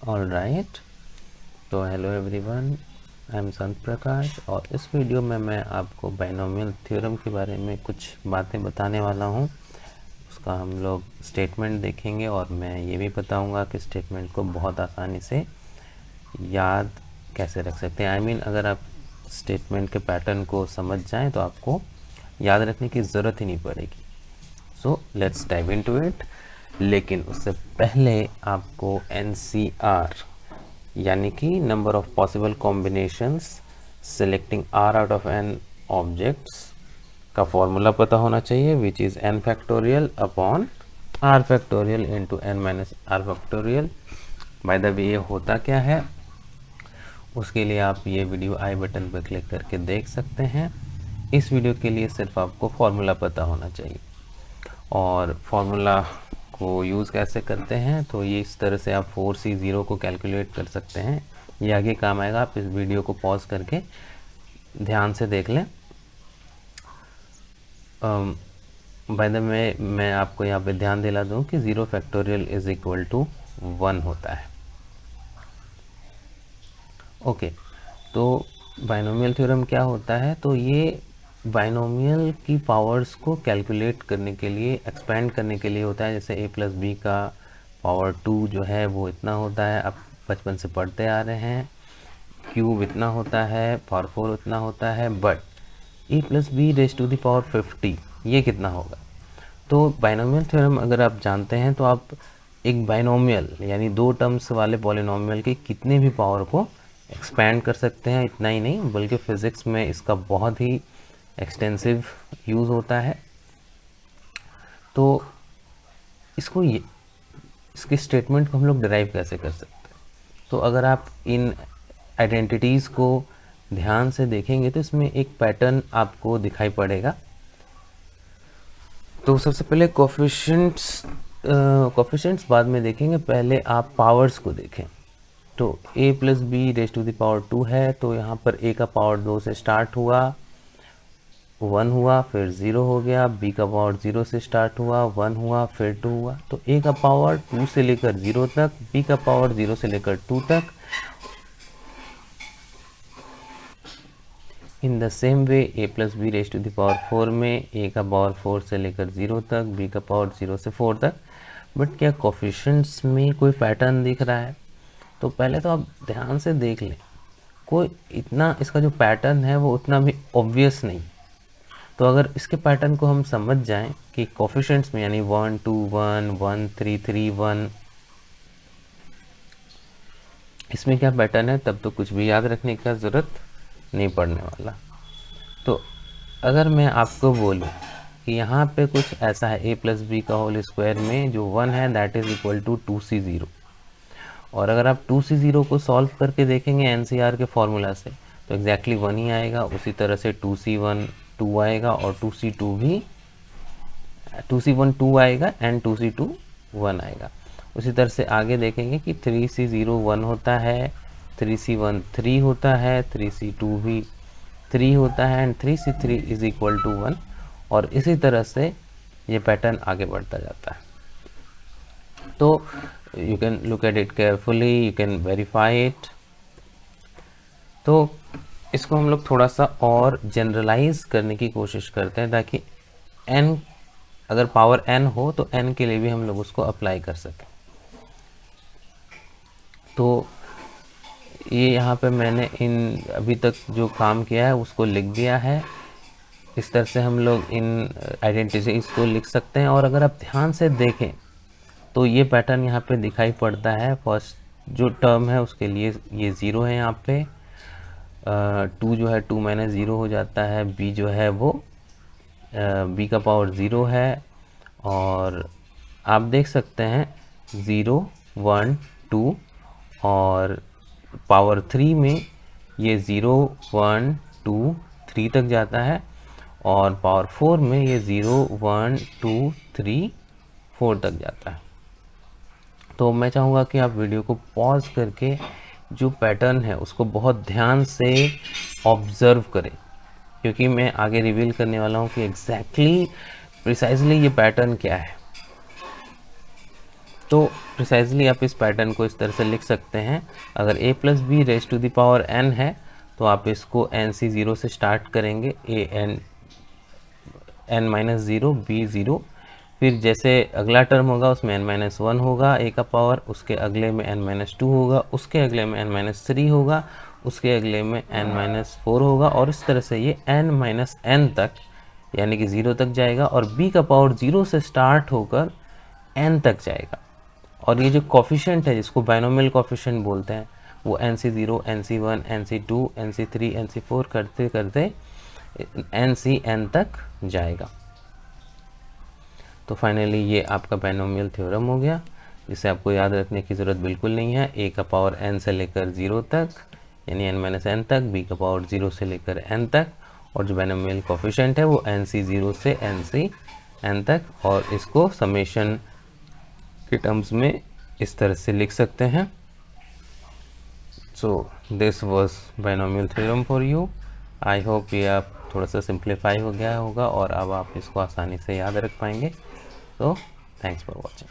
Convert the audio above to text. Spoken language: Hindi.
ऑल राइट, तो हेलो एवरीवन, आई एम संत प्रकाश और इस वीडियो में मैं आपको बाइनोमियल थ्योरम के बारे में कुछ बातें बताने वाला हूँ। उसका हम लोग स्टेटमेंट देखेंगे और मैं ये भी बताऊँगा कि स्टेटमेंट को बहुत आसानी से याद कैसे रख सकते हैं। अगर आप स्टेटमेंट के पैटर्न को समझ जाएं तो आपको याद रखने की ज़रूरत ही नहीं पड़ेगी। So let's dive into it. लेकिन उससे पहले आपको NCR यानी कि number of possible combinations selecting R out of n objects का फॉर्मूला पता होना चाहिए, which is n factorial upon r factorial into n minus r factorial. By the way ये होता क्या है, उसके लिए आप ये वीडियो आई बटन पर क्लिक करके देख सकते हैं। इस वीडियो के लिए सिर्फ आपको फॉर्मूला पता होना चाहिए। और फॉर्मूला को यूज़ कैसे करते हैं, तो ये इस तरह से आप 4C0 को कैलकुलेट कर सकते हैं। ये आगे काम आएगा, आप इस वीडियो को पॉज करके ध्यान से देख लें। बाय द वे मैं आपको यहाँ पे ध्यान दिला दूँ कि 0 फैक्टोरियल इज इक्वल टू 1 होता है। ओके, तो बाइनोमियल थ्योरम क्या होता है, तो ये बाइनोमियल की पावर्स को कैलकुलेट करने के लिए, एक्सपेंड करने के लिए होता है। जैसे a प्लस बी का पावर 2 जो है वो इतना होता है, आप बचपन से पढ़ते आ रहे हैं। क्यूब इतना होता है, पावर 4 उतना होता है, but a plus B raise to the power 50 ये कितना होगा। तो बाइनोमियल थ्योरम अगर आप जानते हैं तो आप एक बाइनोमियल यानी दो टर्म्स वाले पॉलिनोमियल के कितने भी पावर को एक्सपैंड कर सकते हैं। इतना ही नहीं बल्कि फिज़िक्स में इसका बहुत ही एक्सटेंसिव यूज़ होता है। तो इसके स्टेटमेंट को हम लोग डिराइव कैसे कर सकते हैं, तो अगर आप इन आइडेंटिटीज़ को ध्यान से देखेंगे तो इसमें एक पैटर्न आपको दिखाई पड़ेगा। तो सबसे पहले कोफिशिएंट्स बाद में देखेंगे, पहले आप पावर्स को देखें। तो a plus B raise to the power 2 है, तो यहाँ पर a का पावर 2 से स्टार्ट हुआ, 1 हुआ, फिर 0 हो गया। b का पावर 0 से स्टार्ट हुआ, 1 हुआ, फिर 2 हुआ। तो a का पावर 2 से लेकर 0 तक, b का पावर 0 से लेकर 2 तक। In the same way a plus B raise to the power 4 में a का पावर 4 से लेकर 0 तक, b का पावर 0 से 4 तक। बट क्या कोफिशिएंट्स में कोई पैटर्न दिख रहा है, तो पहले तो आप ध्यान से देख लें। कोई इतना इसका जो पैटर्न है वो उतना भी ऑब्वियस नहीं। तो अगर इसके पैटर्न को हम समझ जाएं कि कोफिशिएंट्स में यानी 1 2 1 1 3 3 1 इसमें क्या पैटर्न है, तब तो कुछ भी याद रखने का ज़रूरत नहीं पड़ने वाला। तो अगर मैं आपको बोलूं कि यहाँ पे कुछ ऐसा है, a प्लस बी का होल स्क्वायर में जो 1 है that is equal to 2C0। और अगर आप 2C0 को सॉल्व करके देखेंगे NCR के फॉर्मूला से तो एग्जैक्टली 1 ही आएगा। उसी तरह से 2C1 2 आएगा और 2C2 भी 2C1 2 आएगा एंड 2C2 1 आएगा। उसी तरह से आगे देखेंगे कि 3C0 1 होता है, 3C1 3 होता है, 3C2 भी 3 होता है and 3C3 is equal to 1। और इसी तरह से ये पैटर्न आगे बढ़ता जाता है। तो you can look at it carefully, you can verify it। तो इसको हम लोग थोड़ा सा और जनरलाइज करने की कोशिश करते हैं ताकि n अगर पावर n हो तो n के लिए भी हम लोग उसको अप्लाई कर सकें। तो ये यहाँ पे मैंने इन अभी तक जो काम किया है उसको लिख दिया है। इस तरह से हम लोग इन आइडेंटिटीज को लिख सकते हैं। और अगर आप ध्यान से देखें तो ये पैटर्न यहाँ पे दिखाई पड़ता है। फर्स्ट जो टर्म है उसके लिए ये 0 है, यहाँ पे 2 जो है 2 माइनस 0 हो जाता है, b जो है वो b का पावर 0 है। और आप देख सकते हैं 0 1 2 और पावर 3 में ये 0 1 2 3 तक जाता है और पावर 4 में ये 0 1 2 3 4 तक जाता है। तो मैं चाहूँगा कि आप वीडियो को पॉज करके जो पैटर्न है उसको बहुत ध्यान से ऑब्ज़र्व करें, क्योंकि मैं आगे रिवील करने वाला हूँ कि एग्जैक्टली प्रिसाइजली ये पैटर्न क्या है। तो प्रिसाइजली आप इस पैटर्न को इस तरह से लिख सकते हैं। अगर a plus B raise to the power n है तो आप इसको nc0 से स्टार्ट करेंगे, n minus zero B zero, फिर जैसे अगला टर्म होगा उसमें n माइनस वन होगा a का पावर, उसके अगले में n माइनस टू होगा, उसके अगले में n माइनस थ्री होगा, उसके अगले में n माइनस फोर होगा, और इस तरह से ये n माइनस n तक यानी कि ज़ीरो तक जाएगा, और b का पावर ज़ीरो से स्टार्ट होकर n तक जाएगा। और ये जो कॉफिशेंट है जिसको बाइनोमियल कॉफिशेंट बोलते हैं वो nc0, nc1, nc2, nc3, nc4 करते करते ncn तक जाएगा। तो फाइनली ये आपका बाइनोमियल थ्योरम हो गया, जिसे आपको याद रखने की ज़रूरत बिल्कुल नहीं है। a का पावर n से लेकर 0 तक यानी n माइनस n तक, b का पावर 0 से लेकर n तक, और जो बाइनोमियल कॉफिशेंट है वो nc0 से ncn तक, और इसको समेशन के टर्म्स में इस तरह से लिख सकते हैं। So this was binomial theorem for you. I hope ये आप थोड़ा सा सिंप्लीफाई हो गया होगा और अब आप इसको आसानी से याद रख पाएंगे। So thanks for watching.